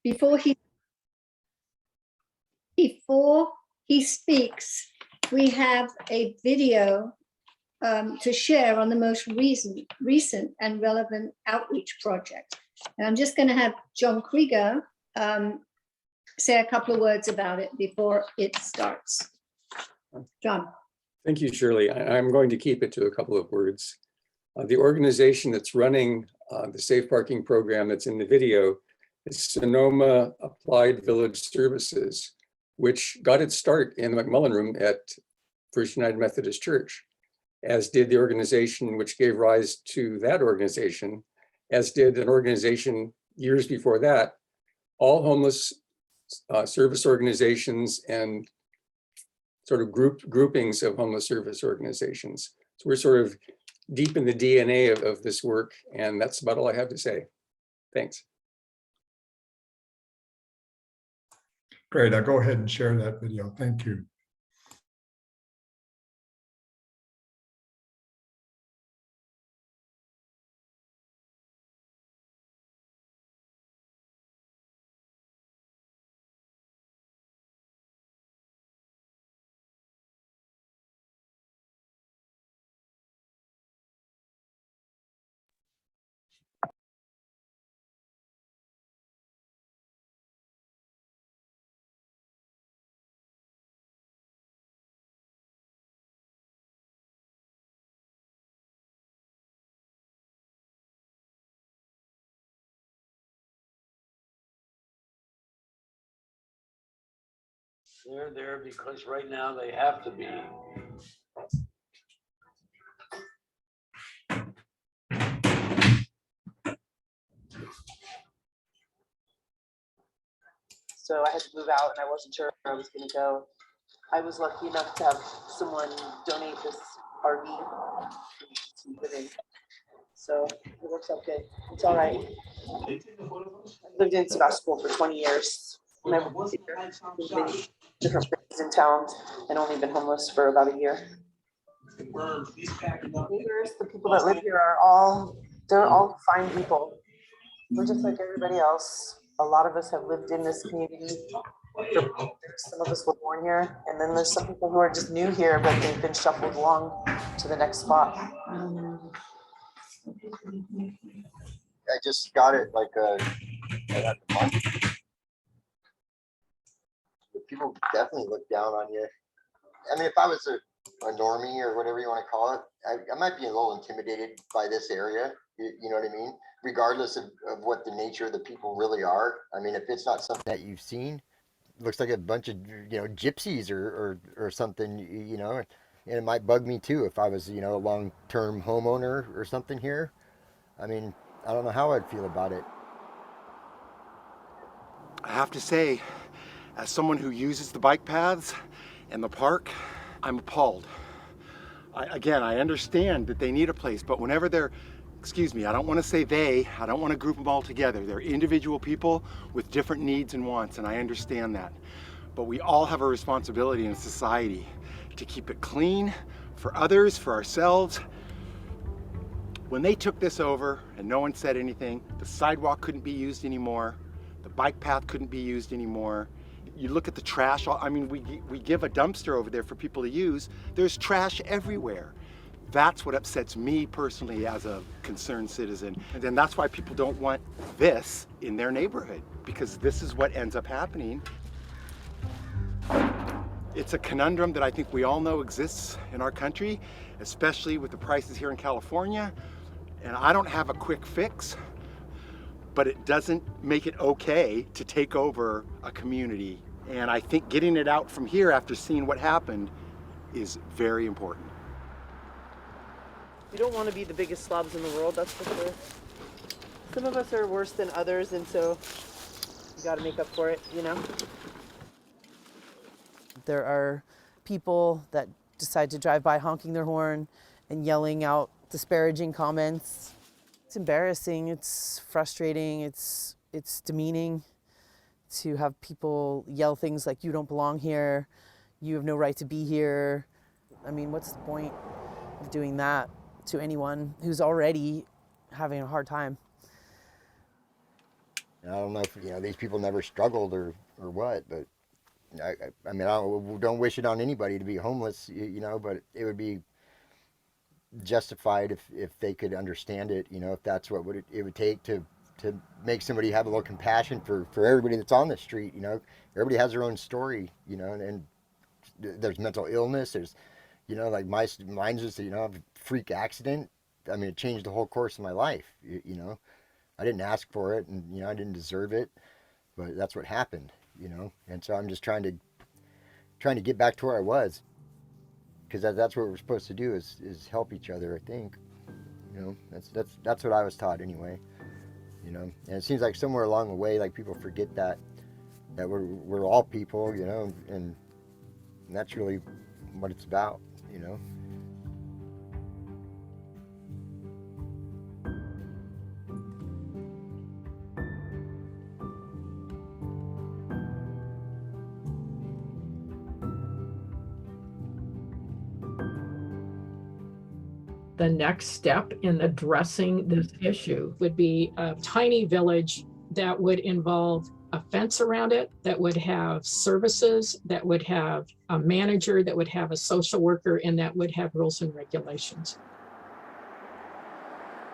before he speaks, we have a video to share on the most recent and relevant outreach project. And I'm just going to have John Krieger say a couple of words about it before it starts. John. Thank you, Shirley. I'm going to keep it to a couple of words. The organization that's running the safe parking program that's in the video is Sonoma Applied Village Services, which got its start in the McMullen Room at First United Methodist Church, as did the organization which gave rise to that organization, as did an organization years before that, all homeless service organizations and sort of groupings of homeless service organizations. So we're sort of deep in the DNA of this work, and that's about all I have to say. Thanks. Great, I'll go ahead and share that video. Thank you. They're there because right now they have to be. So I had to move out and I wasn't sure where I was going to go. I was lucky enough to have someone donate this RV to put in. So it works out good. It's all right. I lived in Sebastopol for 20 years. And I've lived in different places in town and only been homeless for about a year. Neighbors, the people that live here they're all fine people. We're just like everybody else. A lot of us have lived in this community. Some of us were born here, and then there's some people who are just new here, but they've been shuffled along to the next spot. I just got it like at the month. People definitely look down on you. I mean, if I was a normie or whatever you want to call it, I might be a little intimidated by this area. You know what I mean? Regardless of what the nature of the people really are. I mean, if it's not something that you've seen, it looks like a bunch of, gypsies or something, and it might bug me too if I was, a long-term homeowner or something here. I mean, I don't know how I'd feel about it. I have to say, as someone who uses the bike paths and the park, I'm appalled. I understand that they need a place, but whenever they're, I don't want to say I don't want to group them all together. They're individual people with different needs and wants, and I understand that. But we all have a responsibility in society to keep it clean for others, for ourselves. When they took this over and no one said anything, the sidewalk couldn't be used anymore, the bike path couldn't be used anymore. You look at the trash, I mean, we give a dumpster over there for people to use. There's trash everywhere. That's what upsets me personally as a concerned citizen. And then that's why people don't want this in their neighborhood, because this is what ends up happening. It's a conundrum that I think we all know exists in our country, especially with the prices here in California. And I don't have a quick fix, but it doesn't make it okay to take over a community. And I think getting it out from here after seeing what happened is very important. We don't want to be the biggest slobs in the world, that's for sure. Some of us are worse than others, and so you got to make up for it, There are people that decide to drive by honking their horn and yelling out disparaging comments. It's embarrassing, it's frustrating, it's demeaning to have people yell things like, "You don't belong here, you have no right to be here." I mean, what's the point of doing that to anyone who's already having a hard time? And I don't know if, these people never struggled or what, but I mean, I don't wish it on anybody to be homeless, but it would be justified if they could understand it, if that's what it would take to make somebody have a little compassion for everybody that's on the street. Everybody has their own story, and there's mental illness. There's, like mine's just, a freak accident. I mean, it changed the whole course of my life. I didn't ask for it, and I didn't deserve it, but that's what happened. And so I'm just trying to get back to where I was, because that's what we're supposed to do is help each other. I think, that's what I was taught anyway. And it seems like somewhere along the way, like people forget that we're all people, and that's really what it's about. The next step in addressing this issue would be a tiny village that would involve a fence around it, that would have services, that would have a manager, that would have a social worker, and that would have rules and regulations.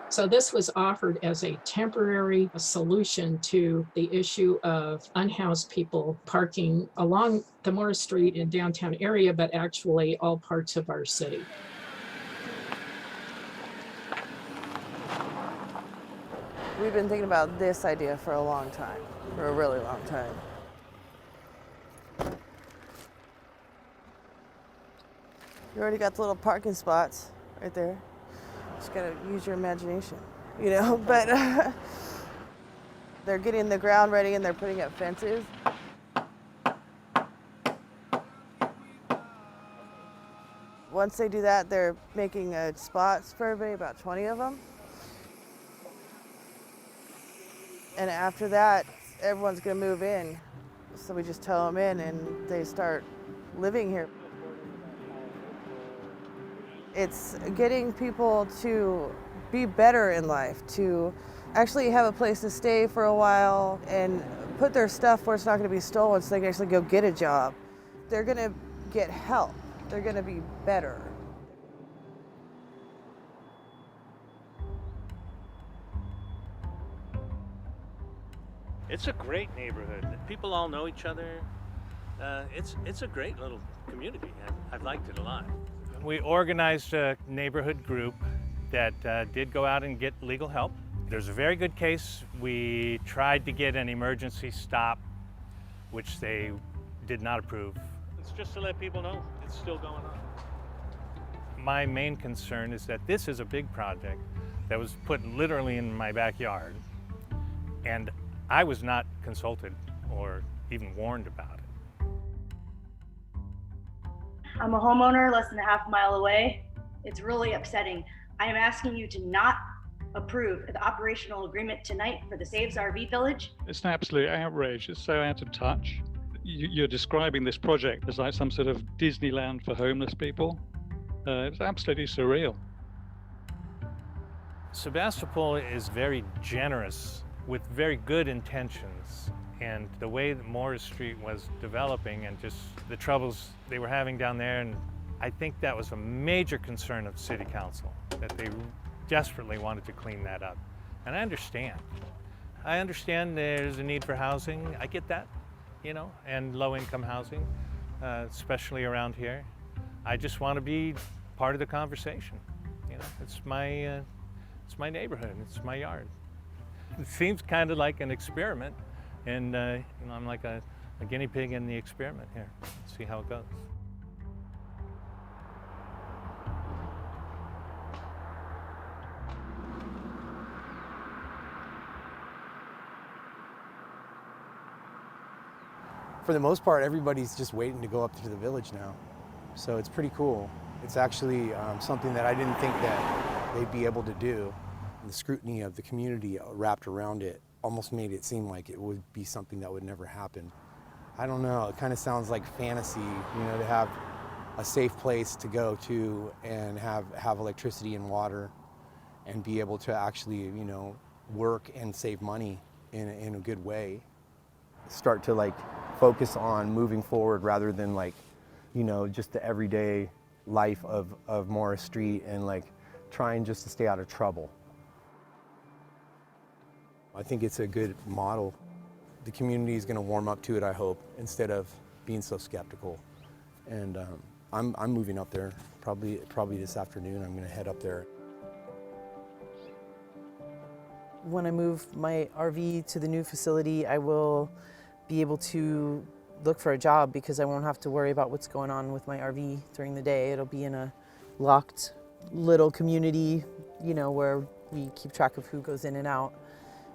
So this was offered as a temporary solution to the issue of unhoused people parking along the Morris Street in downtown area, but actually all parts of our city. We've been thinking about this idea for a long time, for a really long time. You already got the little parking spots right there. Just gotta use your imagination, but they're getting the ground ready and they're putting up fences. Once they do that, they're making spots for everybody, about 20 of them. And after that, everyone's gonna move in. So we just tell them in and they start living here. It's getting people to be better in life, to actually have a place to stay for a while and put their stuff where it's not gonna be stolen so they can actually go get a job. They're gonna get help. They're gonna be better. It's a great neighborhood. People all know each other. It's a great little community. I've liked it a lot. We organized a neighborhood group that did go out and get legal help. There's a very good case. We tried to get an emergency stop, which they did not approve. It's just to let people know it's still going on. My main concern is that this is a big project that was put literally in my backyard, and I was not consulted or even warned about it. I'm a homeowner less than a half mile away. It's really upsetting. I am asking you to not approve the operational agreement tonight for the Saves RV Village. It's an absolute outrage. It's so out of touch. You're describing this project as like some sort of Disneyland for homeless people. It's absolutely surreal. Sebastopol is very generous with very good intentions, and the way that Morris Street was developing and just the troubles they were having down there, and I think that was a major concern of City Council, that they desperately wanted to clean that up. And I understand. I understand there's a need for housing. I get that, and low-income housing, especially around here. I just want to be part of the conversation. It's my neighborhood. It's my yard. It seems kind of like an experiment, and I'm like a guinea pig in the experiment here. Let's see how it goes. For the most part, everybody's just waiting to go up to the village now. So it's pretty cool. It's actually something that I didn't think that they'd be able to do. The scrutiny of the community wrapped around it almost made it seem like it would be something that would never happen. I don't know, it kind of sounds like fantasy, to have a safe place to go to and have electricity and water and be able to actually, work and save money in a good way. Start to like focus on moving forward rather than like, you know, just the everyday life of Morris Street and like trying just to stay out of trouble. I think it's a good model. The community is going to warm up to it, I hope, instead of being so skeptical. And I'm moving up there probably this afternoon. I'm going to head up there. When I move my RV to the new facility, I will be able to look for a job because I won't have to worry about what's going on with my RV during the day. It'll be in a locked little community, you know, where we keep track of who goes in and out.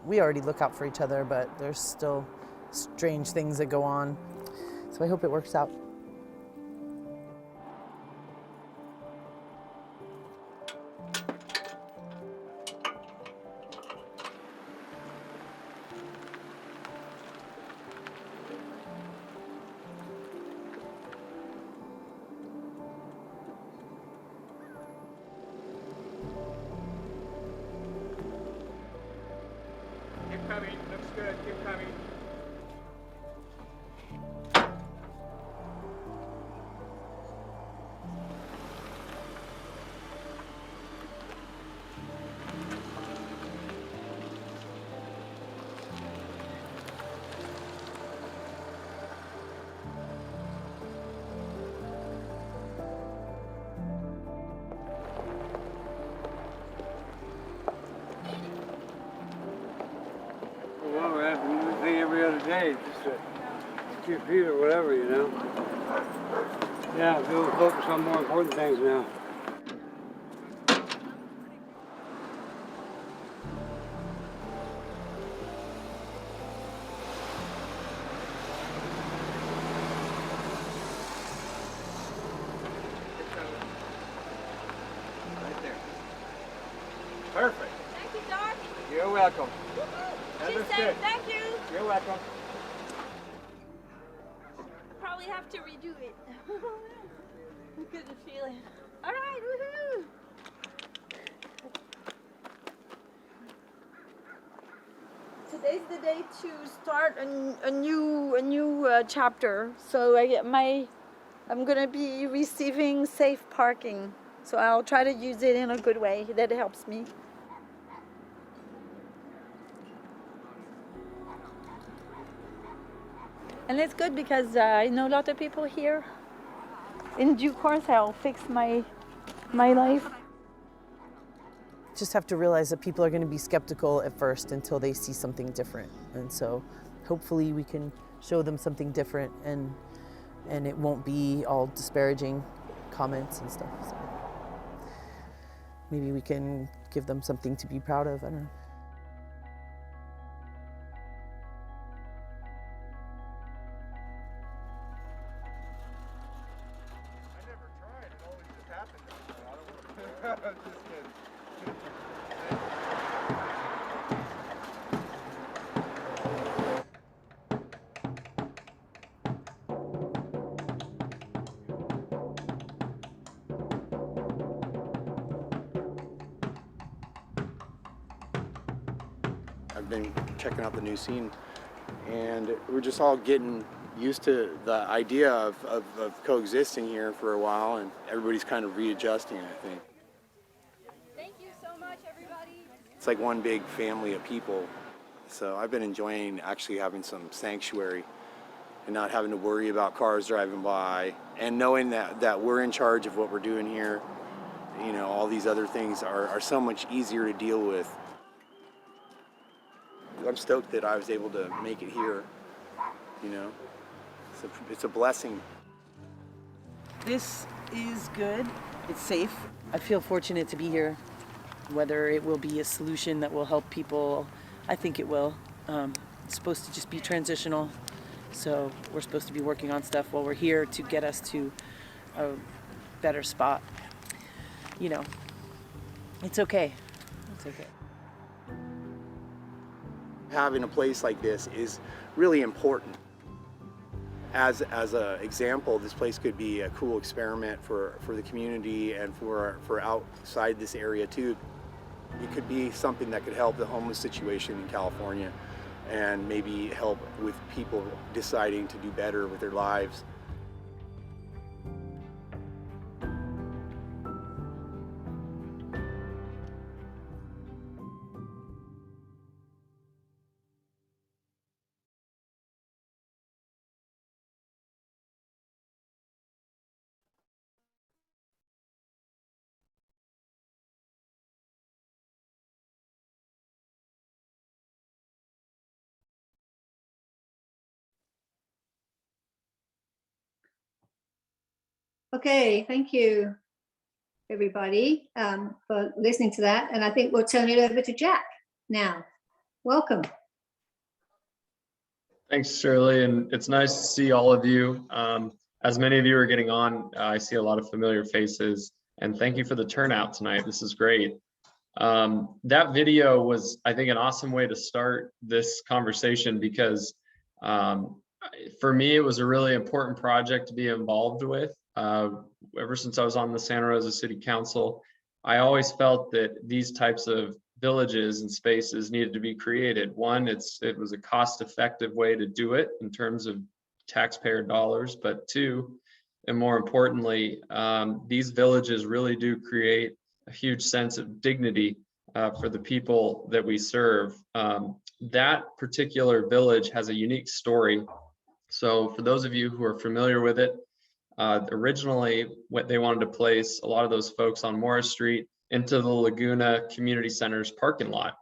We already look out for each other, but there's still strange things that go on. So I hope it works out. Keep coming, looks good, keep coming. Well, we have to do the thing every other day, just to keep feet or whatever, you know. Yeah, we'll focus on more important things now. Right there. Perfect. Thank you, Doc. You're welcome. She Understood. said thank you. You're welcome. Probably have to redo it. I couldn't feel it. All right, woohoo! Today's the day to start a new chapter. So I'm gonna be receiving safe parking. So I'll try to use it in a good way that helps me. And it's good because I know a lot of people here. In due course, I'll fix my life. Just have to realize that people are going to be skeptical at first until they see something different. And so hopefully we can show them something different and it won't be all disparaging comments and stuff. So maybe we can give them something to be proud of. I don't know. I've been checking out the new scene, and we're just all getting used to the idea of coexisting here for a while, and everybody's kind of readjusting, I think. Thank you so much, everybody. It's like one big family of people. So I've been enjoying actually having some sanctuary and not having to worry about cars driving by, and knowing that we're in charge of what we're doing here. You know, all these other things are so much easier to deal with. I'm stoked that I was able to make it here, you know. It's a blessing. This is good. It's safe. I feel fortunate to be here. Whether it will be a solution that will help people, I think it will. It's supposed to just be transitional. So we're supposed to be working on stuff while we're here to get us to a better spot. You know, it's okay. It's okay. Having a place like this is really important. As an example, this place could be a cool experiment for the community and for outside this area too. It could be something that could help the homeless situation in California. and maybe help with people deciding to do better with their lives. Okay, thank you, everybody, for listening to that. And I think we'll turn it over to Jack now. Welcome. Thanks, Shirley, and it's nice to see all of you. As many of you are getting on, I see a lot of familiar faces, and thank you for the turnout tonight. This is great. That video was, I think, an awesome way to start this conversation because for me, it was a really important project to be involved with. Ever since I was on the Santa Rosa City Council, I always felt that these types of villages and spaces needed to be created. One, it was a cost-effective way to do it in terms of taxpayer dollars, but two, and more importantly, these villages really do create a huge sense of dignity for the people that we serve. That particular village has a unique story. So for those of you who are familiar with it, originally what they wanted to place a lot of those folks on Morris Street into the Laguna Community Center's parking lot.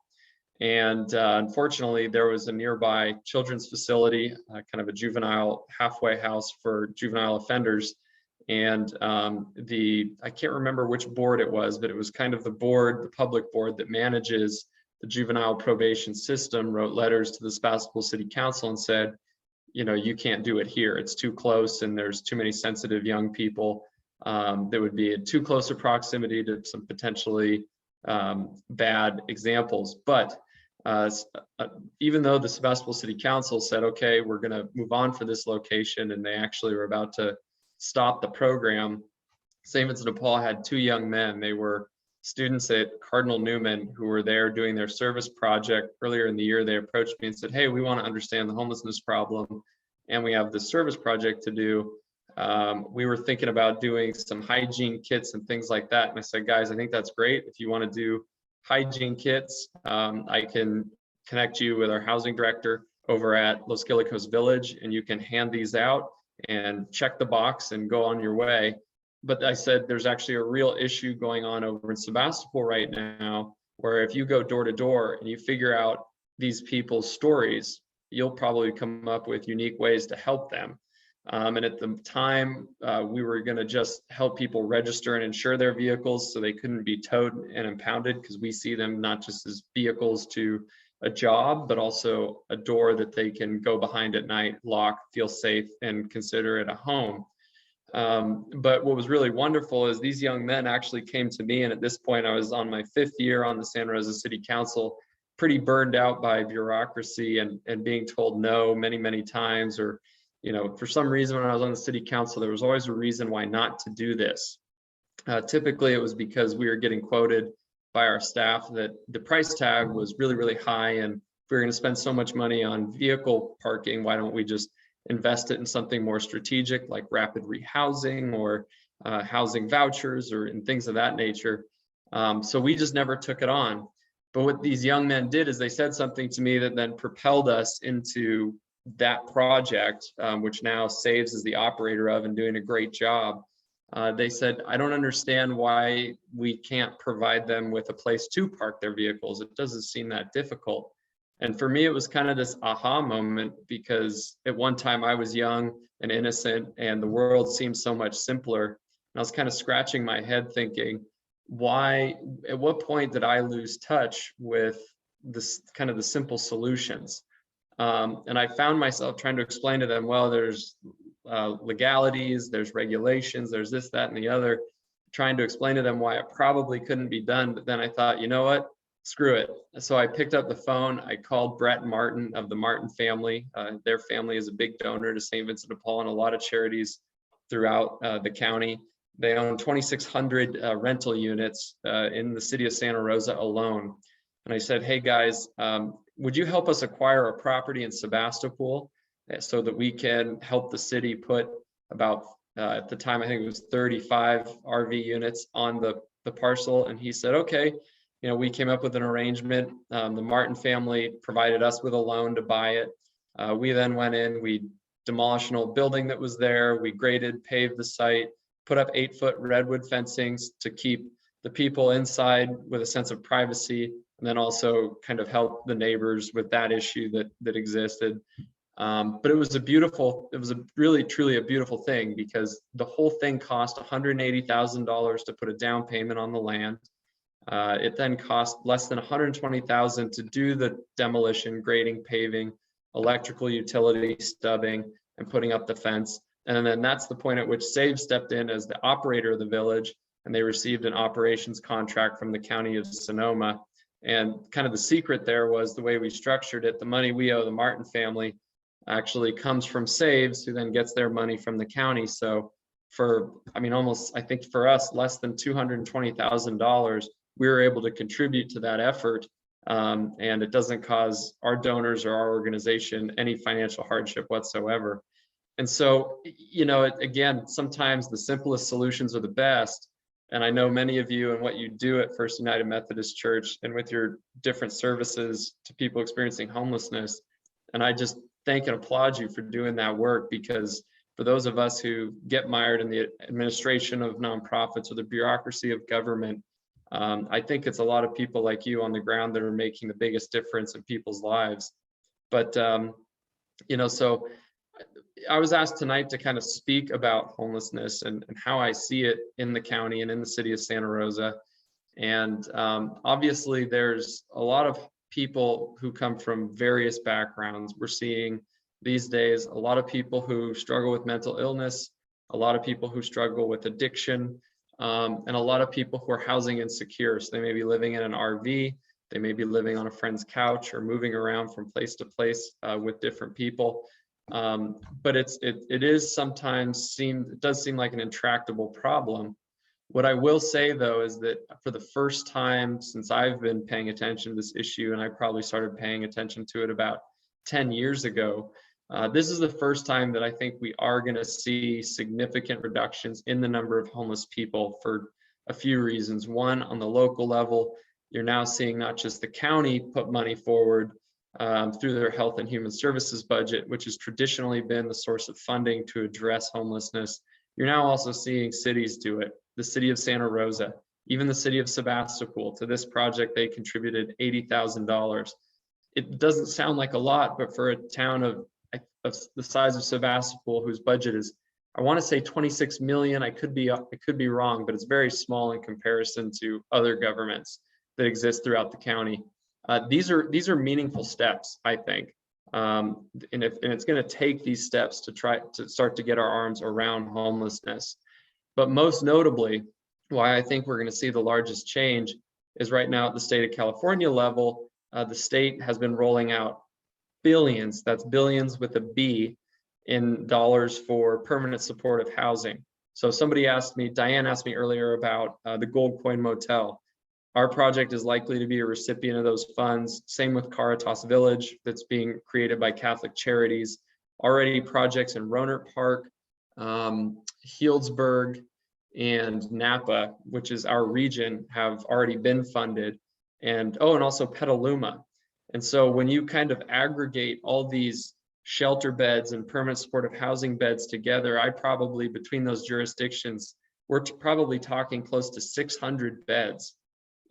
And unfortunately, there was a nearby children's facility, kind of a juvenile halfway house for juvenile offenders. And I can't remember which board it was, but it was kind of the public board that manages the juvenile probation system, wrote letters to the Sebastopol City Council and said, you know, you can't do it here. It's too close and there's too many sensitive young people. That would be in too close a proximity to some potentially bad examples. But even though the Sebastopol City Council said, okay, we're going to move on for this location, and they actually were about to stop the program, St. Vincent de Paul had two young men. They were students at Cardinal Newman who were there doing their service project. Earlier in the year, they approached me and said, hey, we want to understand the homelessness problem, and we have this service project to do. We were thinking about doing some hygiene kits and things like that. And I said, guys, I think that's great. If you want to do hygiene kits, I can connect you with our housing director over at Los Quilicos Village, and you can hand these out and check the box and go on your way. But I said, there's actually a real issue going on over in Sebastopol right now, where if you go door to door and you figure out these people's stories, you'll probably come up with unique ways to help them. And at the time, we were going to just help people register and insure their vehicles so they couldn't be towed and impounded, because we see them not just as vehicles to a job, but also a door that they can go behind at night, lock, feel safe, and consider it a home. But what was really wonderful is these young men actually came to me, and at this point I was on my 5th year on the Santa Rosa City Council, pretty burned out by bureaucracy and being told no many, many times, or, you know, for some reason when I was on the city council, there was always a reason why not to do this. Typically it was because we were getting quoted by our staff that the price tag was really, really high, and if we were going to spend so much money on vehicle parking, why don't we just invest it in something more strategic like rapid rehousing or housing vouchers or in things of that nature. So we just never took it on. But what these young men did is they said something to me that then propelled us into that project, which now Saves is the operator of and doing a great job. They said, I don't understand why we can't provide them with a place to park their vehicles. It doesn't seem that difficult. And for me, it was kind of this aha moment, because at one time I was young and innocent and the world seemed so much simpler. And I was kind of scratching my head thinking, why, at what point did I lose touch with this kind of the simple solutions? And I found myself trying to explain to them, well, there's legalities, there's regulations, there's this, that, and the other, trying to explain to them why it probably couldn't be done. But then I thought, you know what? Screw it. So I picked up the phone. I called Brett and Martin of the Martin family. Their family is a big donor to St. Vincent de Paul and a lot of charities throughout the county. They own 2,600 rental units in the city of Santa Rosa alone. And I said, hey guys, would you help us acquire a property in Sebastopol so that we can help the city put about, at the time, I think it was 35 RV units on the parcel? And he said, okay. You know, we came up with an arrangement. The Martin family provided us with a loan to buy it. We then went in, we demolished an old building that was there. We graded, paved the site, put up 8-foot redwood fencings to keep the people inside with a sense of privacy, and then also kind of help the neighbors with that issue that existed. But it was really, truly a beautiful thing, because the whole thing cost $180,000 to put a down payment on the land. It then cost less than $120,000 to do the demolition, grading, paving, electrical utility, stubbing, and putting up the fence. And then that's the point at which SAVE stepped in as the operator of the village, and they received an operations contract from the county of Sonoma. And kind of the secret there was the way we structured it. The money we owe the Martin family actually comes from SAVES, who then gets their money from the county. So for, I mean, almost, I think for us, less than $220,000, we were able to contribute to that effort. And it doesn't cause our donors or our organization any financial hardship whatsoever. And so, you know, again, sometimes the simplest solutions are the best. And I know many of you and what you do at First United Methodist Church and with your different services to people experiencing homelessness. And I just thank and applaud you for doing that work, because for those of us who get mired in the administration of nonprofits or the bureaucracy of government, I think it's a lot of people like you on the ground that are making the biggest difference in people's lives. But, you know, so I was asked tonight to kind of speak about homelessness and how I see it in the county and in the city of Santa Rosa. And obviously there's a lot of people who come from various backgrounds. We're seeing these days a lot of people who struggle with mental illness, a lot of people who struggle with addiction, and a lot of people who are housing insecure. So they may be living in an RV, they may be living on a friend's couch or moving around from place to place with different people. But it does seem like an intractable problem. What I will say though is that for the first time since I've been paying attention to this issue, and I probably started paying attention to it about 10 years ago, this is the first time that I think we are going to see significant reductions in the number of homeless people for a few reasons. One, on the local level, you're now seeing not just the county put money forward through their health and human services budget, which has traditionally been the source of funding to address homelessness. You're now also seeing cities do it. The city of Santa Rosa, even the city of Sebastopol. To this project, they contributed $80,000. It doesn't sound like a lot, but for a town of the size of Sebastopol, whose budget is, I want to say 26 million. I could be wrong, but it's very small in comparison to other governments that exist throughout the county. These are meaningful steps, I think, and it's going to take these steps to try to start to get our arms around homelessness. But most notably, why I think we're going to see the largest change is right now at the state of California level. The state has been rolling out billions, that's billions with a B, in dollars for permanent supportive housing. So somebody asked me, Diane asked me earlier about the Gold Coin Motel. Our project is likely to be a recipient of those funds. Same with Caritas Village that's being created by Catholic Charities. Already projects in Rohnert Park, Healdsburg, and Napa, which is our region, have already been funded. And also Petaluma. And so when you kind of aggregate all these shelter beds and permanent supportive housing beds together, between those jurisdictions, we're probably talking close to 600 beds.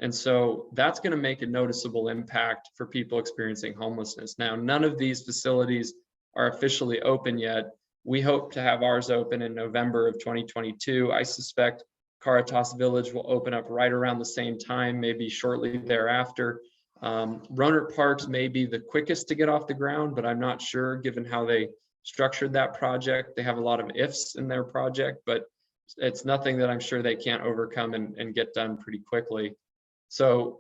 And so that's going to make a noticeable impact for people experiencing homelessness. Now, none of these facilities are officially open yet. We hope to have ours open in November of 2022. I suspect Caritas Village will open up right around the same time, maybe shortly thereafter. Rohnert Parks may be the quickest to get off the ground, but I'm not sure given how they structured that project. They have a lot of ifs in their project, but it's nothing that I'm sure they can't overcome and get done pretty quickly. So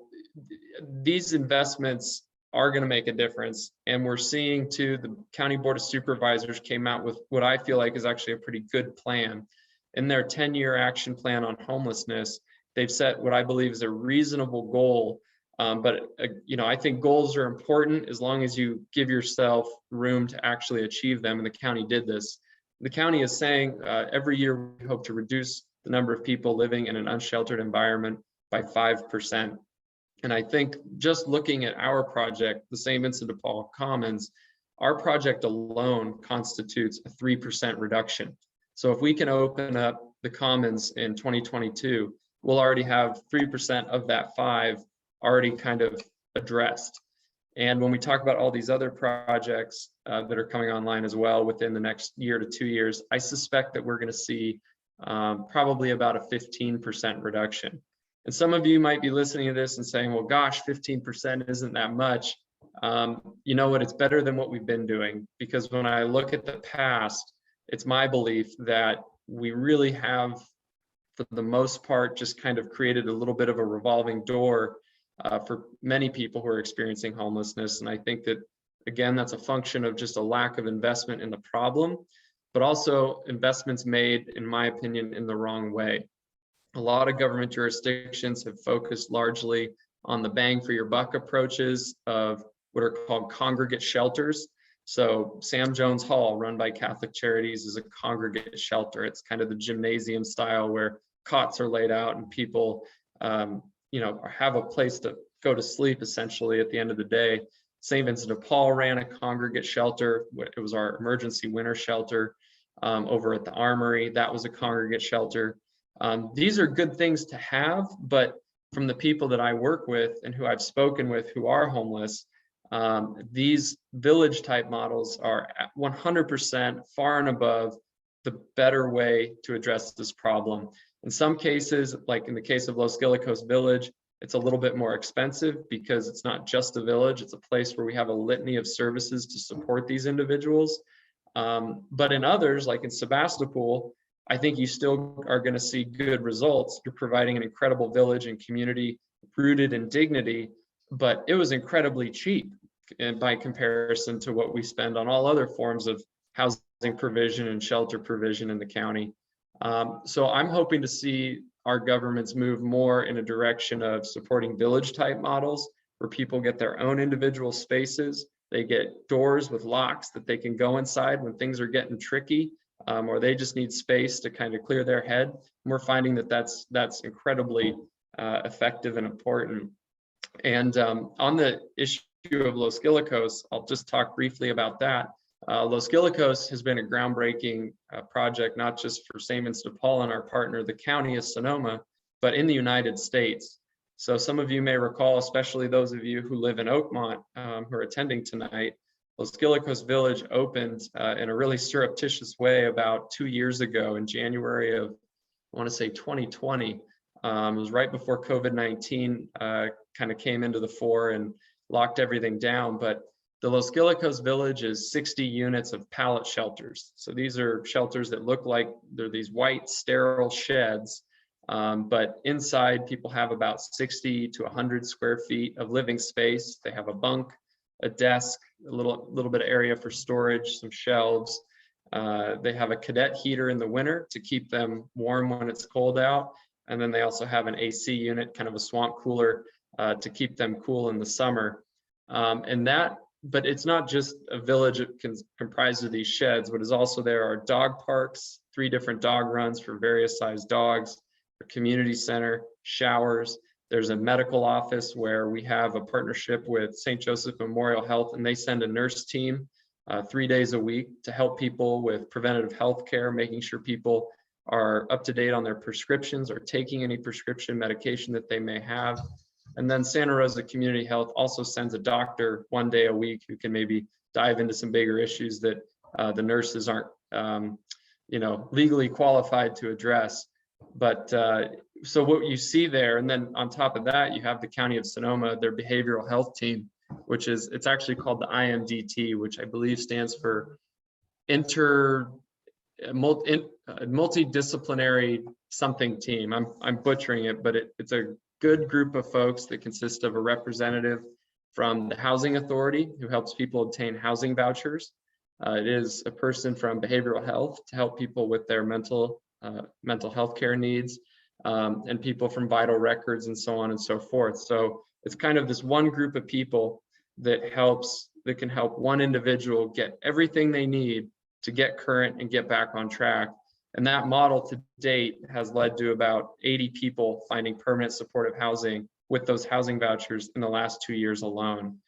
these investments are going to make a difference. And we're seeing too, the County Board of Supervisors came out with what I feel like is actually a pretty good plan. In their 10-year action plan on homelessness, they've set what I believe is a reasonable goal You know, I think goals are important as long as you give yourself room to actually achieve them. And the county did this. The county is saying every year we hope to reduce the number of people living in an unsheltered environment by 5%. And I think just looking at our project, the St. Vincent de Paul Commons, our project alone constitutes a 3% reduction. So if we can open up the Commons in 2022, we'll already have 3% of that 5 already kind of addressed. And when we talk about all these other projects that are coming online as well within the next year to 2 years, I suspect that we're going to see probably about a 15% reduction. And some of you might be listening to this and saying, well, gosh, 15% isn't that much. You know what, it's better than what we've been doing, because when I look at the past, it's my belief that we really have, for the most part, just kind of created a little bit of a revolving door for many people who are experiencing homelessness. And I think that, again, that's a function of just a lack of investment in the problem, but also investments made, in my opinion, in the wrong way. A lot of government jurisdictions have focused largely on the bang for your buck approaches of what are called congregate shelters. So Sam Jones Hall, run by Catholic Charities, is a congregate shelter. It's kind of the gymnasium style where cots are laid out and people, you know, have a place to go to sleep essentially at the end of the day. St. Vincent de Paul ran a congregate shelter. It was our emergency winter shelter over at the Armory. That was a congregate shelter. These are good things to have, but from the people that I work with and who I've spoken with who are homeless, these village type models are 100% far and above the better way to address this problem. In some cases, like in the case of Los Guilicos Village, it's a little bit more expensive because it's not just a village, it's a place where we have a litany of services to support these individuals. But in others, like in Sebastopol, I think you still are going to see good results. You're providing an incredible village and community rooted in dignity, but it was incredibly cheap by comparison to what we spend on all other forms of housing provision and shelter provision in the county. So I'm hoping to see our governments move more in a direction of supporting village type models where people get their own individual spaces. They get doors with locks that they can go inside when things are getting tricky, or they just need space to kind of clear their head. And we're finding that that's incredibly effective and important. And on the issue of Los Guilicos, I'll just talk briefly about that. Los Guilicos has been a groundbreaking project, not just for St. Vincent de Paul and our partner, the County of Sonoma, but in the United States. So some of you may recall, especially those of you who live in Oakmont who are attending tonight, Los Guilicos Village opened in a really surreptitious way about 2 years ago in January of, I want to say 2020. It was right before COVID-19 kind of came into the fore and locked everything down. But the Los Guilicos Village is 60 units of pallet shelters. So these are shelters that look like they're these white sterile sheds, but inside people have about 60 to 100 square feet of living space. They have a bunk, a desk, a little bit of area for storage, some shelves. They have a cadet heater in the winter to keep them warm when it's cold out. And then they also have an AC unit, kind of a swamp cooler to keep them cool in the summer. But it's not just a village comprised of these sheds, but is also there are dog parks, 3 different dog runs for various sized dogs, a community center, showers. There's a medical office where we have a partnership with St. Joseph Memorial Health, and they send a nurse team 3 days a week to help people with preventative health care, making sure people are up to date on their prescriptions or taking any prescription medication that they may have. And then Santa Rosa Community Health also sends a doctor 1 day a week who can maybe dive into some bigger issues that the nurses aren't, legally qualified to address. But so what you see there, and then on top of that, you have the County of Sonoma, their behavioral health team, which is, it's actually called the IMDT, which I believe stands for multidisciplinary something team. I'm butchering it, but it's a good group of folks that consist of a representative from the Housing Authority who helps people obtain housing vouchers. It is a person from behavioral health to help people with their mental health care needs, and people from vital records and so on and so forth. So It's kind of this one group of people that can help one individual get everything they need to get current and get back on track. And that model to date has led to about 80 people finding permanent supportive housing with those housing vouchers in the last 2 years alone.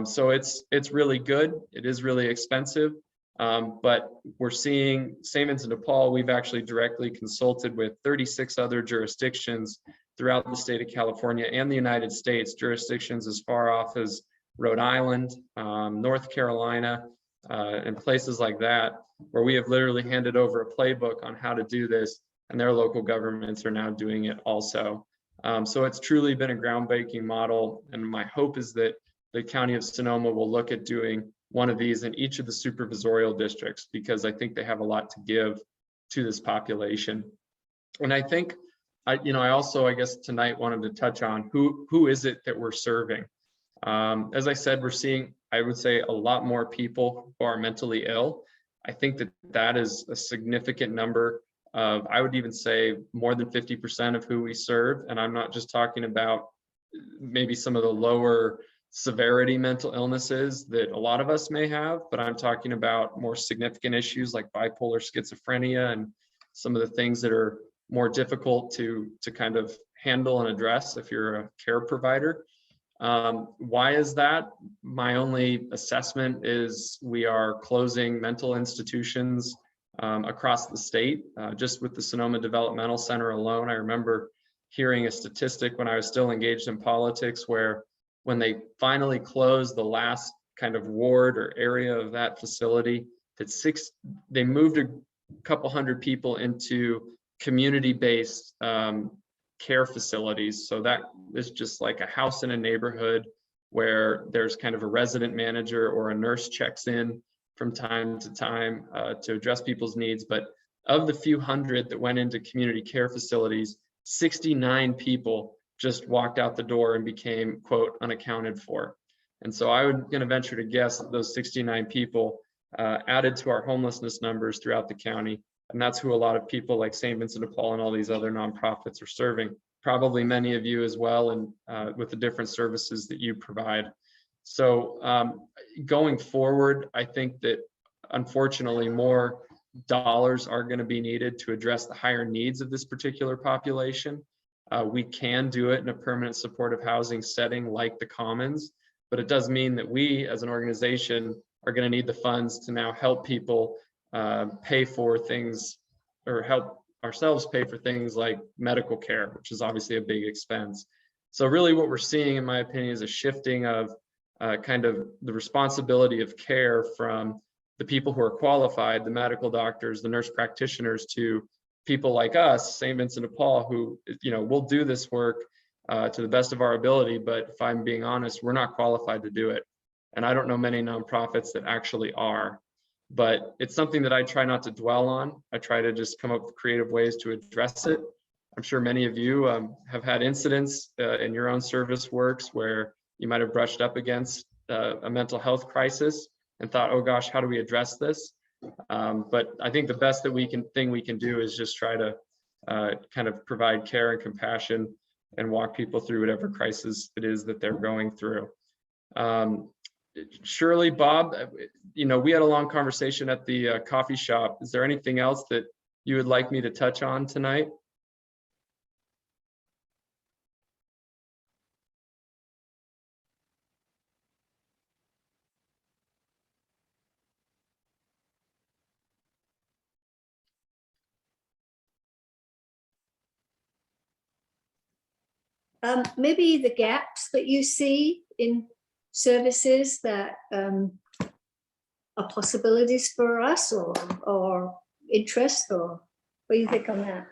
So it's really good. It is really expensive, but we're seeing St. Vincent de Paul. We've actually directly consulted with 36 other jurisdictions throughout the state of California and the United States, jurisdictions as far off as Rhode Island, North Carolina, and places like that, where we have literally handed over a playbook on how to do this, and their local governments are now doing it also. So it's truly been a groundbreaking model, and my hope is that the County of Sonoma will look at doing one of these in each of the supervisorial districts, because I think they have a lot to give to this population. And I think, I also, I guess tonight wanted to touch on who is it that we're serving. As I said, we're seeing, I would say, a lot more people who are mentally ill. I think that is a significant number of, I would even say more than 50% of who we serve. And I'm not just talking about maybe some of the lower severity mental illnesses that a lot of us may have, but I'm talking about more significant issues like bipolar schizophrenia and some of the things that are more difficult to kind of handle and address if you're a care provider. Why is that? My only assessment is we are closing mental institutions across the state. Just with the Sonoma Developmental Center alone, I remember hearing a statistic when I was still engaged in politics, where when they finally closed the last kind of ward or area of that facility, they moved a couple hundred people into community-based care facilities. So that is just like a house in a neighborhood where there's kind of a resident manager or a nurse checks in from time to time to address people's needs. But of the few hundred that went into community care facilities, 69 people just walked out the door and became, quote, unaccounted for. And so I would gonna venture to guess that those 69 people added to our homelessness numbers throughout the county. And that's who a lot of people like St. Vincent de Paul and all these other nonprofits are serving. Probably many of you as well, and with the different services that you provide. So going forward, I think that unfortunately more dollars are going to be needed to address the higher needs of this particular population. We can do it in a permanent supportive housing setting like the Commons, but it does mean that we as an organization are going to need the funds to now help people pay for things, or help ourselves pay for things like medical care, which is obviously a big expense. So really what we're seeing, in my opinion, is a shifting of kind of the responsibility of care from the people who are qualified, the medical doctors, the nurse practitioners, to people like us, St. Vincent de Paul, who, we'll do this work to the best of our ability, but if I'm being honest, we're not qualified to do it. And I don't know many nonprofits that actually are. But it's something that I try not to dwell on. I try to just come up with creative ways to address it. I'm sure many of you have had incidents in your own service works where you might have brushed up against a mental health crisis and thought, oh gosh, how do we address this? But I think the best thing we can do is just try to kind of provide care and compassion and walk people through whatever crisis it is that they're going through. Shirley, Bob, we had a long conversation at the coffee shop. Is there anything else that you would like me to touch on tonight? Maybe the gaps that you see in services that are possibilities for us, or interest, or what do you think on that?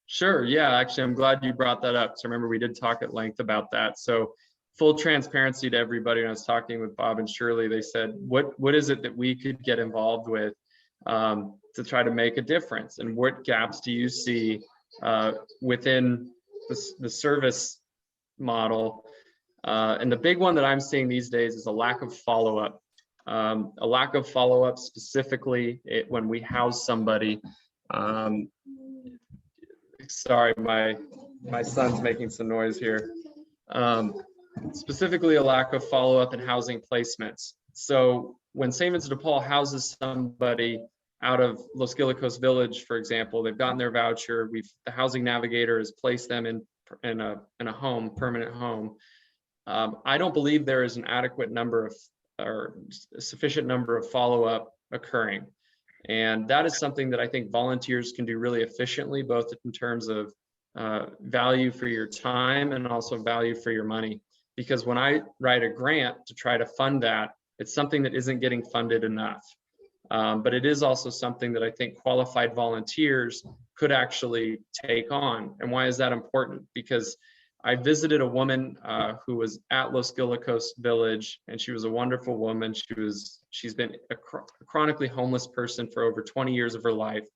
Sure, yeah, actually, I'm glad you brought that up. So remember, we did talk at length about that. So full transparency to everybody, when I was talking with Bob and Shirley, they said, what is it that we could get involved with to try to make a difference? And what gaps do you see within the service model? And the big one that I'm seeing these days is a lack of follow-up. A lack of follow-up specifically when we house somebody. Sorry, my my son's making some noise here. Specifically, a lack of follow-up and housing placements. So when St. Vincent de Paul houses somebody out of Los Guilicos Village, for example, they've gotten their voucher. The housing navigator has placed them in a home, permanent home. I don't believe there is an adequate number of or a sufficient number of follow-up occurring. And that is something that I think volunteers can do really efficiently, both in terms of value for your time and also value for your money. Because when I write a grant to try to fund that, it's something that isn't getting funded enough. But it is also something that I think qualified volunteers could actually take on. And why is that important? Because I visited a woman who was at Los Guilicos Village, and she was a wonderful woman. She's been a chronically homeless person for over 20 years of her life,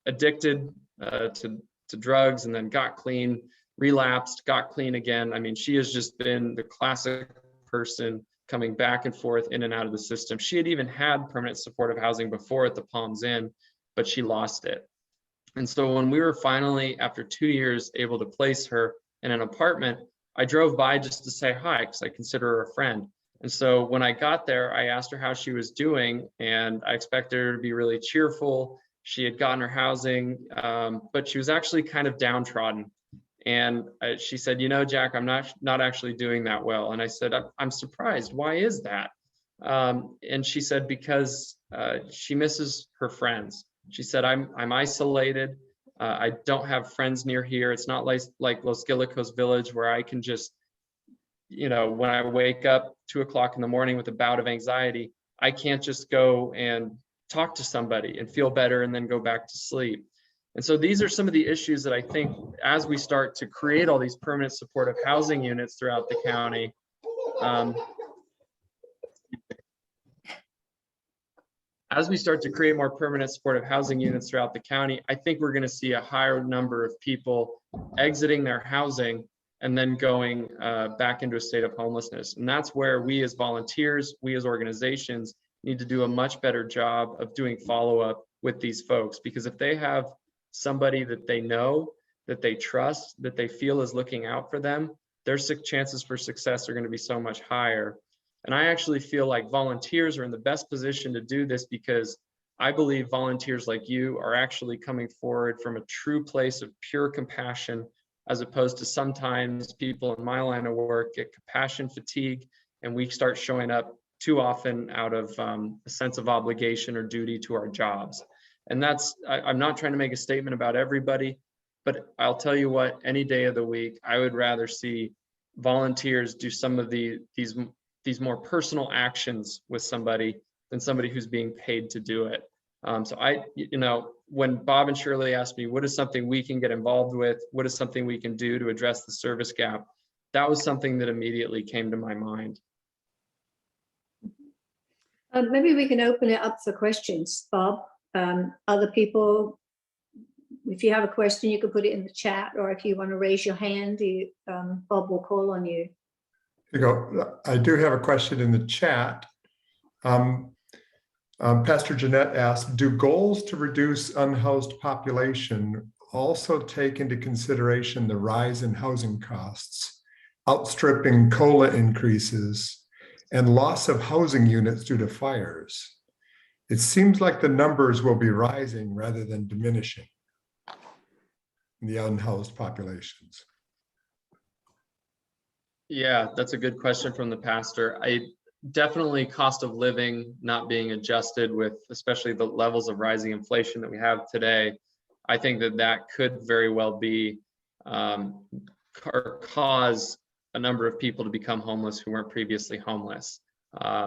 addicted to drugs, and then got clean, relapsed, got clean again. I mean, she has just been the classic person coming back and forth in and out of the system. She had even had permanent supportive housing before at the Palms Inn, but she lost it. And so when we were finally, after 2 years, able to place her in an apartment, I drove by just to say hi, because I consider her a friend. And so when I got there, I asked her how she was doing, and I expected her to be really cheerful. She had gotten her housing, but she was actually kind of downtrodden. And she said, you know, Jack, I'm not actually doing that well. And I said, I'm surprised. Why is that? And she said, because she misses her friends. She said, I'm isolated. I don't have friends near here. It's not like Los Guilicos Village, where I can just, you know, when I wake up 2 o'clock in the morning with a bout of anxiety, I can't just go and talk to somebody and feel better and then go back to sleep. And so these are some of the issues that I think, as we start to create all these permanent supportive housing units throughout the county, as we start to create more permanent supportive housing units throughout the county, I think we're going to see a higher number of people exiting their housing and then going back into a state of homelessness. And that's where we as volunteers, we as organizations need to do a much better job of doing follow-up with these folks. Because if they have somebody that they know, that they trust, that they feel is looking out for them, their chances for success are going to be so much higher. And I actually feel like volunteers are in the best position to do this, because I believe volunteers like you are actually coming forward from a true place of pure compassion, as opposed to sometimes people in my line of work get compassion fatigue, and we start showing up too often out of a sense of obligation or duty to our jobs. And I'm not trying to make a statement about everybody, but I'll tell you what, any day of the week, I would rather see volunteers do some of these more personal actions with somebody than somebody who's being paid to do it. So when Bob and Shirley asked me, what is something we can get involved with? What is something we can do to address the service gap? That was something that immediately came to my mind. Maybe we can open it up for questions, Bob. Other people, if you have a question, you can put it in the chat, or if you want to raise your hand, Bob will call on you. Here you go. I do have a question in the chat. Pastor Jeanette asked, do goals to reduce unhoused population also take into consideration the rise in housing costs, outstripping COLA increases, and loss of housing units due to fires? It seems like the numbers will be rising rather than diminishing in the unhoused populations. Yeah, that's a good question from the pastor. Definitely cost of living not being adjusted with especially the levels of rising inflation that we have today. I think that could very well be or cause a number of people to become homeless who weren't previously homeless.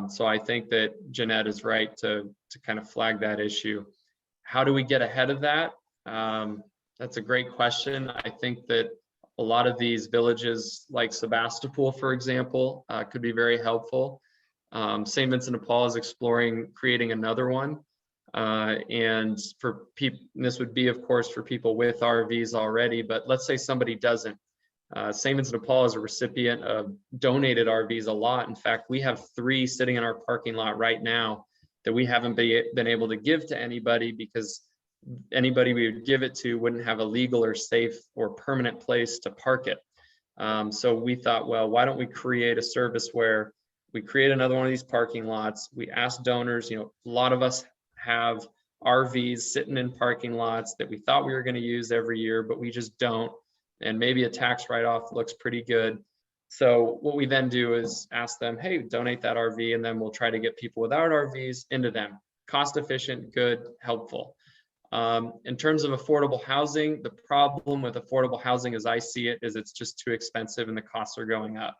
So I think that Jeanette is right to kind of flag that issue. How do we get ahead of that? That's a great question. I think that a lot of these villages like Sebastopol, for example, could be very helpful. St. Vincent de Paul is exploring creating another one. And for people, this would be, of course, for people with RVs already, but let's say somebody doesn't. St. Vincent de Paul is a recipient of donated RVs a lot. In fact, we have 3 sitting in our parking lot right now that we haven't been able to give to anybody because anybody we would give it to wouldn't have a legal or safe or permanent place to park it. So we thought, well, why don't we create a service where we create another one of these parking lots? We ask donors, a lot of us have RVs sitting in parking lots that we thought we were going to use every year, but we just don't. And maybe a tax write-off looks pretty good. So what we then do is ask them, hey, donate that RV, and then we'll try to get people without RVs into them. Cost efficient, good, helpful. In terms of affordable housing, the problem with affordable housing as I see it is it's just too expensive and the costs are going up.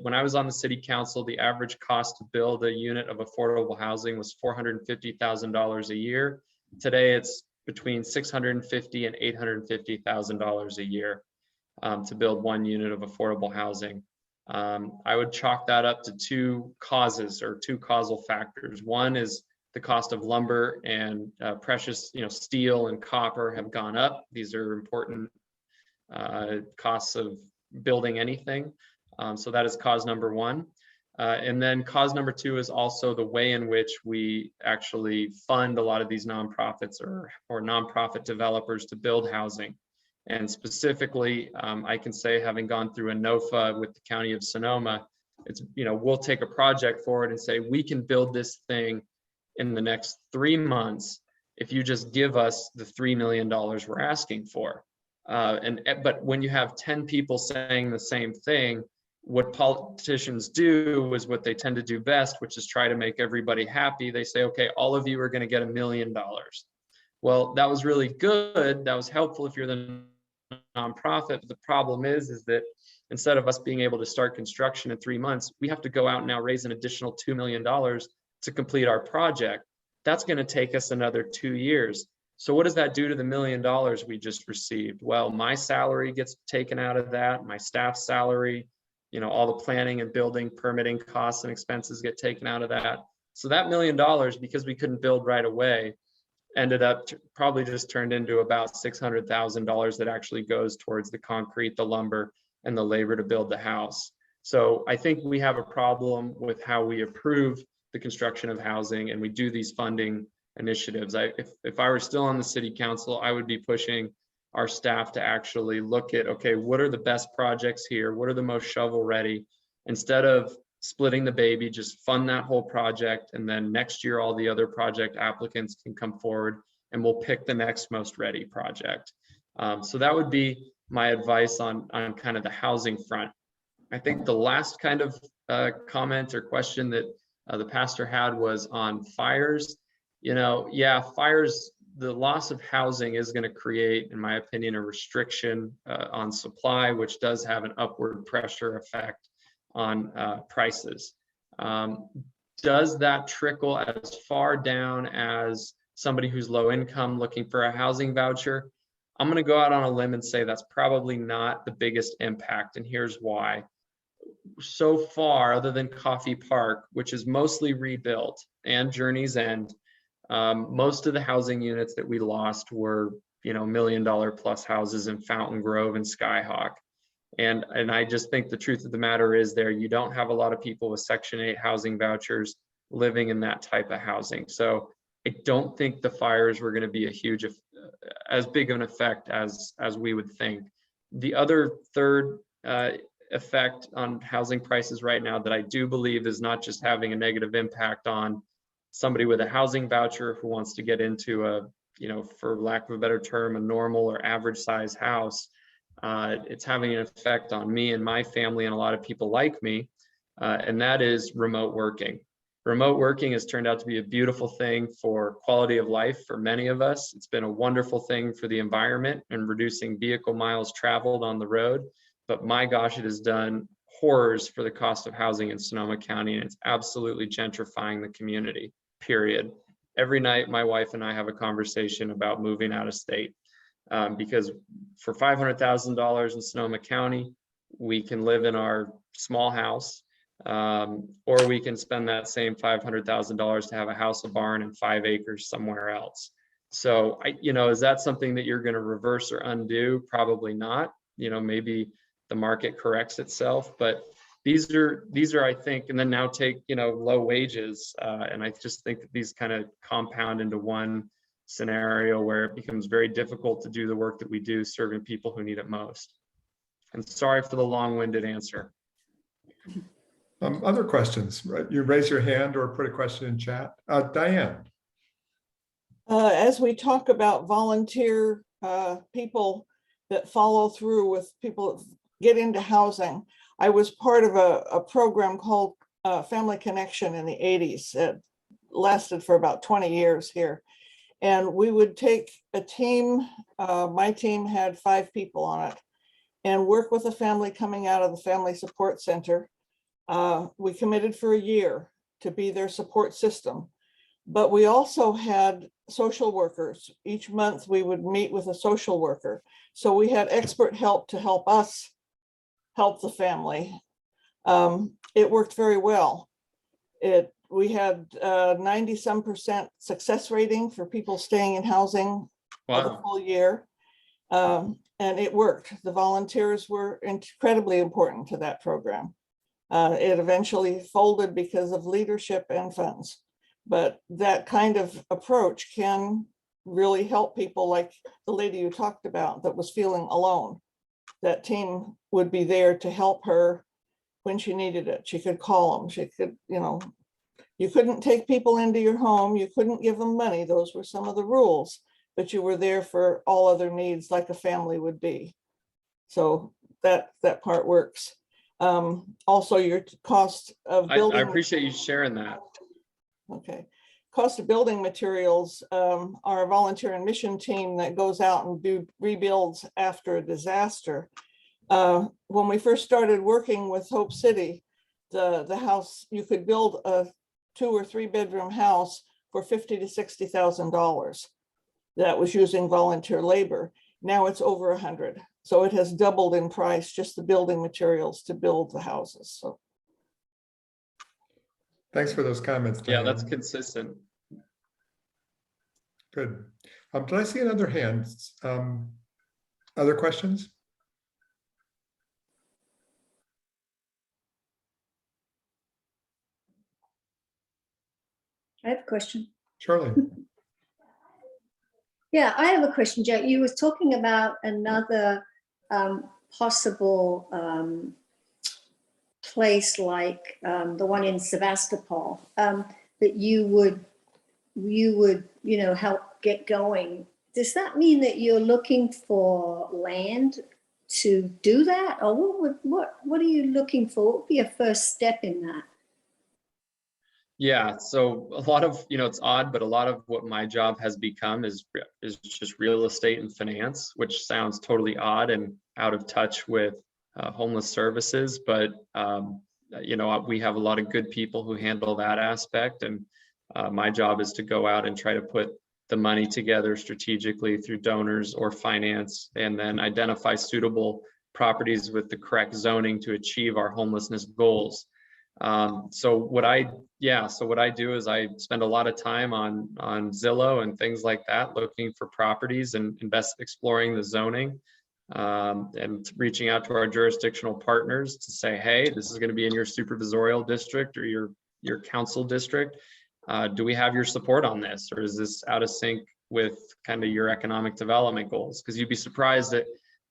When I was on the city council, the average cost to build a unit of affordable housing was $450,000 a year. Today, it's between $650,000 and $850,000 a year to build one unit of affordable housing. I would chalk that up to two causes or two causal factors. One is the cost of lumber and precious, steel and copper have gone up. These are important costs of building anything. So that is cause number one. And then cause number two is also the way in which we actually fund a lot of these nonprofits or nonprofit developers to build housing. And specifically, I can say, having gone through a NOFA with the County of Sonoma, it's, we'll take a project forward and say, we can build this thing in the next 3 months if you just give us the $3 million we're asking for. But when you have 10 people saying the same thing, what politicians do is what they tend to do best, which is try to make everybody happy. They say, okay, all of you are going to get $1 million. Well, that was really good. That was helpful if you're the nonprofit. But the problem is that instead of us being able to start construction in 3 months, we have to go out and now raise an additional $2 million to complete our project. That's going to take us another 2 years. So what does that do to the $1 million we just received? Well, my salary gets taken out of that, my staff's salary, all the planning and building permitting costs and expenses get taken out of that. So that $1 million, because we couldn't build right away, ended up probably just turned into about $600,000 that actually goes towards the concrete, the lumber, and the labor to build the house. So I think we have a problem with how we approve the construction of housing and we do these funding initiatives. If I were still on the city council, I would be pushing our staff to actually look at, okay, what are the best projects here? What are the most shovel ready? Instead of splitting the baby, just fund that whole project. And then next year, all the other project applicants can come forward and we'll pick the next most ready project. So that would be my advice on kind of the housing front. I think the last kind of comment or question that the pastor had was on fires. Yeah, fires, the loss of housing is going to create, in my opinion, a restriction on supply, which does have an upward pressure effect on prices. Does that trickle as far down as somebody who's low income looking for a housing voucher? I'm going to go out on a limb and say that's probably not the biggest impact, and here's why. So far, other than Coffee Park, which is mostly rebuilt, and Journey's End, most of the housing units that we lost were, $1 million plus houses in Fountain Grove and Skyhawk. And I just think the truth of the matter is you don't have a lot of people with Section 8 housing vouchers living in that type of housing. So I don't think the fires were going to be as big of an effect as we would think. The other third effect on housing prices right now that I do believe is not just having a negative impact on somebody with a housing voucher who wants to get into a, for lack of a better term, a normal or average size house. It's having an effect on me and my family and a lot of people like me, and that is remote working. Remote working has turned out to be a beautiful thing for quality of life for many of us. It's been a wonderful thing for the environment and reducing vehicle miles traveled on the road. But my gosh, it has done horrors for the cost of housing in Sonoma County, and it's absolutely gentrifying the community, period. Every night, my wife and I have a conversation about moving out of state because for $500,000 in Sonoma County, we can live in our small house, or we can spend that same $500,000 to have a house, a barn, and 5 acres somewhere else. So, is that something that you're going to reverse or undo? Probably not. Maybe the market corrects itself, but these are, I think, and then now take, low wages. And I just think that these kind of compound into one scenario where it becomes very difficult to do the work that we do serving people who need it most. And sorry for the long-winded answer. Other questions, right? You raise your hand or put a question in chat. Diane. As we talk about volunteer people that follow through with people that get into housing, I was part of a program called Family Connection in the 80s. It lasted for about 20 years here. And we would take a team, my team had 5 people on it, and work with a family coming out of the Family Support Center. We committed for a year to be their support system. But we also had social workers. Each month we would meet with a social worker. So we had expert help to help us help the family. It worked very well. We had 90-some% success rating for people staying in housing for the full year. And it worked. The volunteers were incredibly important to that program. It eventually folded because of leadership and funds. But that kind of approach can really help people, like the lady you talked about that was feeling alone. That team would be there to help her when she needed it. She could call them. She could, you couldn't take people into your home. You couldn't give them money. Those were some of the rules, but you were there for all other needs like a family would be. So that part works. Also, your cost of building. I appreciate you sharing that. Okay. Cost of building materials, our volunteer and mission team that goes out and do rebuilds after a disaster. When we first started working with Hope City, the house, you could build a 2 or 3 bedroom house for $50,000 to $60,000. That was using volunteer labor. Now it's over 100. So it has doubled in price, just the building materials to build the houses. So. Thanks for those comments, Diane. Yeah, that's consistent. Good. Did I see another hand? Other questions? I have a question. Charlie. Yeah, I have a question, Jack. You was talking about another possible place like the one in Sevastopol that you would help get going. Does that mean that you're looking for land to do that, or what are you looking for? What would be a first step in that? Yeah, so a lot of, it's odd, but a lot of what my job has become is just real estate and finance, which sounds totally odd and out of touch with homeless services. But, we have a lot of good people who handle that aspect. And my job is to go out and try to put the money together strategically through donors or finance, and then identify suitable properties with the correct zoning to achieve our homelessness goals. So what I do is I spend a lot of time on Zillow and things like that, looking for properties and exploring the zoning, and reaching out to our jurisdictional partners to say, hey, this is going to be in your supervisorial district or your council district. Do we have your support on this, or is this out of sync with kind of your economic development goals? Because you'd be surprised at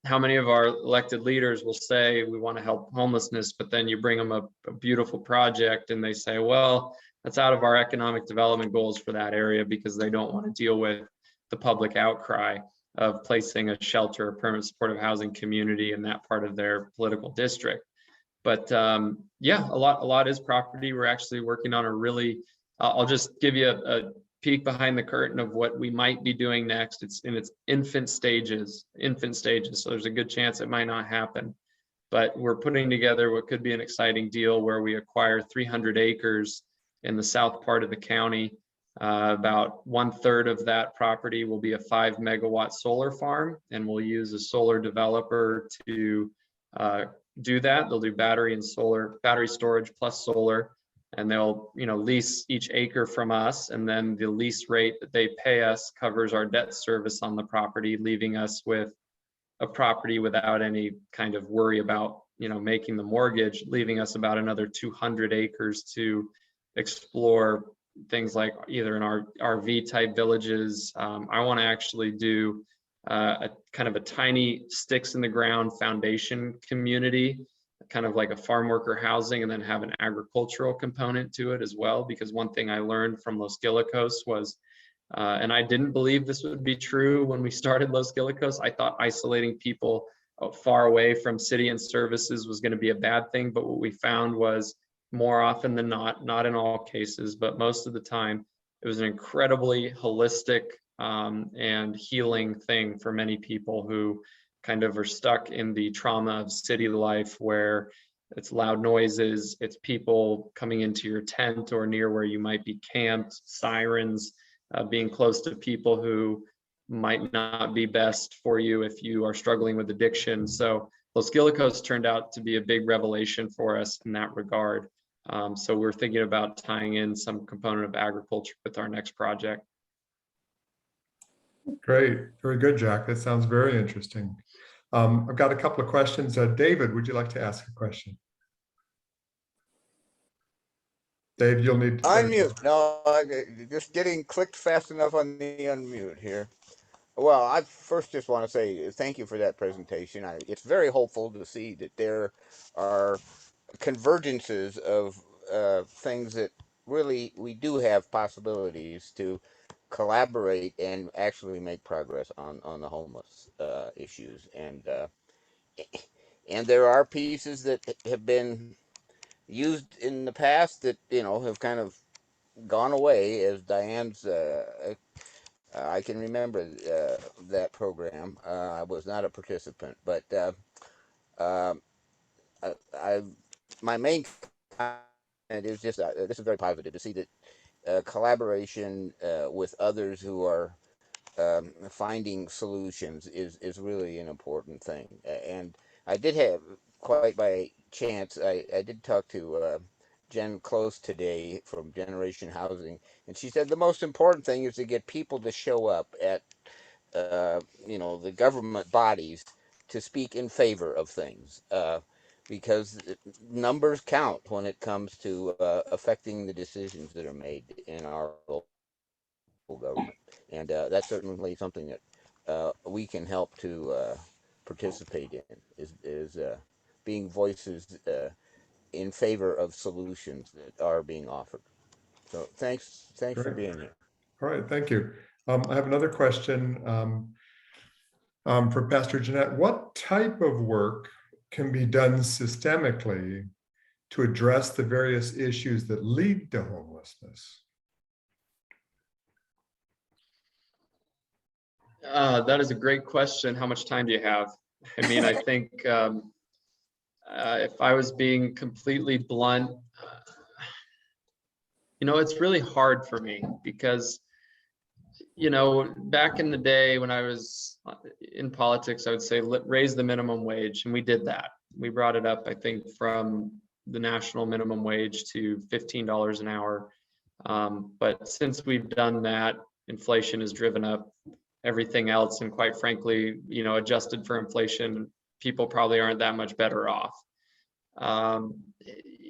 how many of our elected leaders will say we want to help homelessness, but then you bring them a beautiful project and they say, well, that's out of our economic development goals for that area, because they don't want to deal with the public outcry of placing a shelter, a permanent supportive housing community in that part of their political district. But yeah, a lot is property. We're actually working on a really, I'll just give you a peek behind the curtain of what we might be doing next. It's in its infant stages. So there's a good chance it might not happen, but we're putting together what could be an exciting deal where we acquire 300 acres in the south part of the county. About 1/3 of that property will be a 5 megawatt solar farm, and we'll use a solar developer to do that. They'll do battery storage plus solar. And they'll, lease each acre from us, and then the lease rate that they pay us covers our debt service on the property, leaving us with a property without any kind of worry about, making the mortgage, leaving us about another 200 acres to explore, things like either in our RV type villages. I want to actually do a kind of a tiny sticks in the ground foundation community, kind of like a farm worker housing, and then have an agricultural component to it as well. Because one thing I learned from Los Guilicos was, and I didn't believe this would be true when we started Los Guilicos. I thought isolating people far away from city and services was going to be a bad thing. But what we found was, more often than not in all cases, but most of the time, it was an incredibly holistic and healing thing for many people who kind of are stuck in the trauma of city life, where it's loud noises, it's people coming into your tent or near where you might be camped, sirens, being close to people who might not be best for you if you are struggling with addiction. So Los Guilicos turned out to be a big revelation for us in that regard. So we're thinking about tying in some component of agriculture with our next project. Great, very good, Jack. That sounds very interesting. I've got a couple of questions. David, would you like to ask a question? Dave, you'll need to unmute. No, just getting clicked fast enough on the unmute here. Well, I first just want to say thank you for that presentation. It's very hopeful to see that there are convergences of things that really we do have possibilities to collaborate and actually make progress on the homeless issues. And there are pieces that have been used in the past that, you know, have kind of gone away, as Diane's I can remember that program. I was not a participant, but my main comment is just this is very positive to see that collaboration with others who are finding solutions is really an important thing. And I did have, quite by chance, I did talk to Jen Close today from Generation Housing, and she said the most important thing is to get people to show up at you know, the government bodies to speak in favor of things, because numbers count when it comes to affecting the decisions that are made in our local government, and that's certainly something that we can help to participate in, is being voices in favor of solutions that are being offered. So thanks for being here. All right, thank you. I have another question for Pastor Jeanette. What type of work can be done systemically to address the various issues that lead to homelessness? That is a great question. How much time do you have? I mean, I think if I was being completely blunt, you know, it's really hard for me because, you know, back in the day when I was in politics, I would say raise the minimum wage, and we did that. We brought it up, I think, from the national minimum wage to $15 an hour. But since we've done that, inflation has driven up everything else, and quite frankly, you know, adjusted for inflation, people probably aren't that much better off.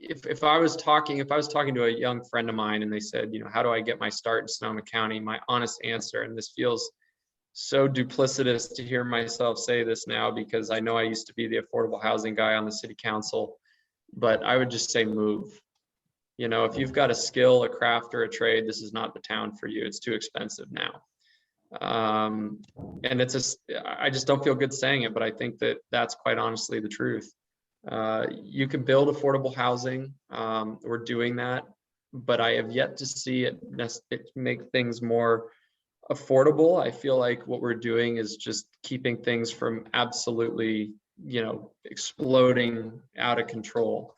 If I was talking to a young friend of mine and they said, you know, how do I get my start in Sonoma County? My honest answer, and this feels so duplicitous to hear myself say this now because I know I used to be the affordable housing guy on the city council, but I would just say move. You know, if you've got a skill, a craft, or a trade, this is not the town for you. It's too expensive now. And I just don't feel good saying it, but I think that that's quite honestly the truth. You can build affordable housing. We're doing that, but I have yet to see it make things more affordable. I feel like what we're doing is just keeping things from absolutely, you know, exploding out of control.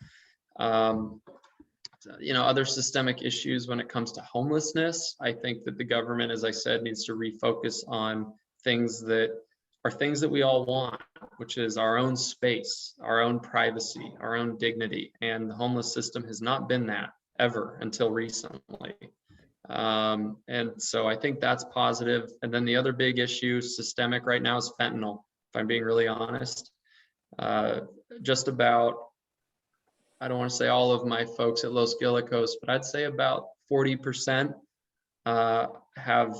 You know, other systemic issues when it comes to homelessness, I think that the government, as I said, needs to refocus on things that we all want, which is our own space, our own privacy, our own dignity. And the homeless system has not been that ever until recently. And so I think that's positive. And then the other big issue, systemic right now, is fentanyl, if I'm being really honest. Just about, I don't want to say all of my folks at Los Guilicos, but I'd say about 40% have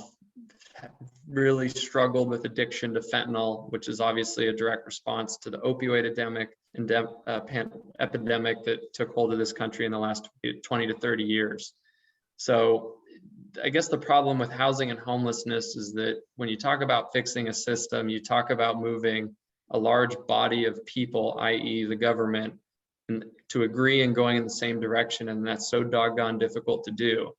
really struggled with addiction to fentanyl, which is obviously a direct response to the opioid epidemic that took hold of this country in the last 20 to 30 years. So I guess the problem with housing and homelessness is that when you talk about fixing a system, you talk about moving a large body of people, i.e. the government, to agree and going in the same direction, and that's so doggone difficult to do.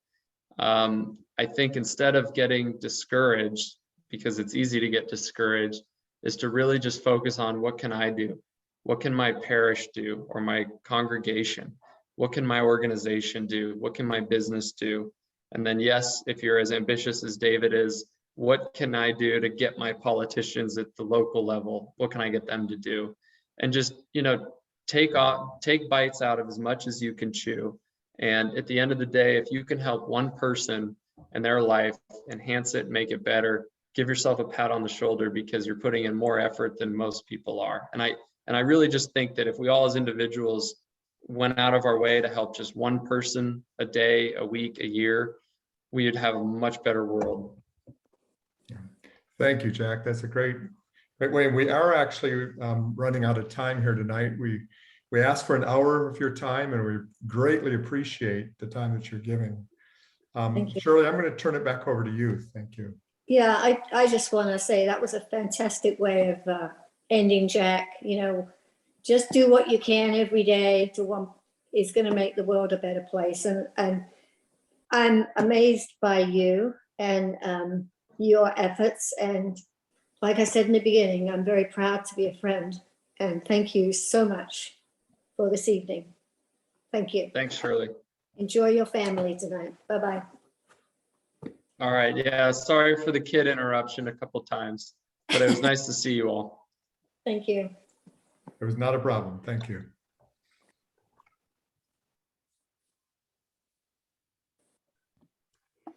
I think instead of getting discouraged, because it's easy to get discouraged, is to really just focus on what can I do? What can my parish do, or my congregation? What can my organization do? What can my business do? And then yes, if you're as ambitious as David is, what can I do to get my politicians at the local level? What can I get them to do? And just, you know, take bites out of as much as you can chew. And at the end of the day, if you can help one person in their life, enhance it, make it better, give yourself a pat on the shoulder, because you're putting in more effort than most people are. And I really just think that if we all as individuals went out of our way to help just one person a day, a week, a year, we would have a much better world. Thank you, Jack. That's a great way. We are actually running out of time here tonight. We asked for an hour of your time, and we greatly appreciate the time that you're giving. Thank you. Shirley, I'm going to turn it back over to you. Thank you. Yeah, I just want to say that was a fantastic way of ending, Jack. You know, just do what you can every day to one is going to make the world a better place. And I'm amazed by you and your efforts. And like I said in the beginning, I'm very proud to be a friend. And thank you so much for this evening. Thank you. Thanks, Shirley. Enjoy your family tonight. Bye-bye. All right. Yeah, sorry for the kid interruption a couple times, but it was nice to see you all. Thank you. It was not a problem. Thank you.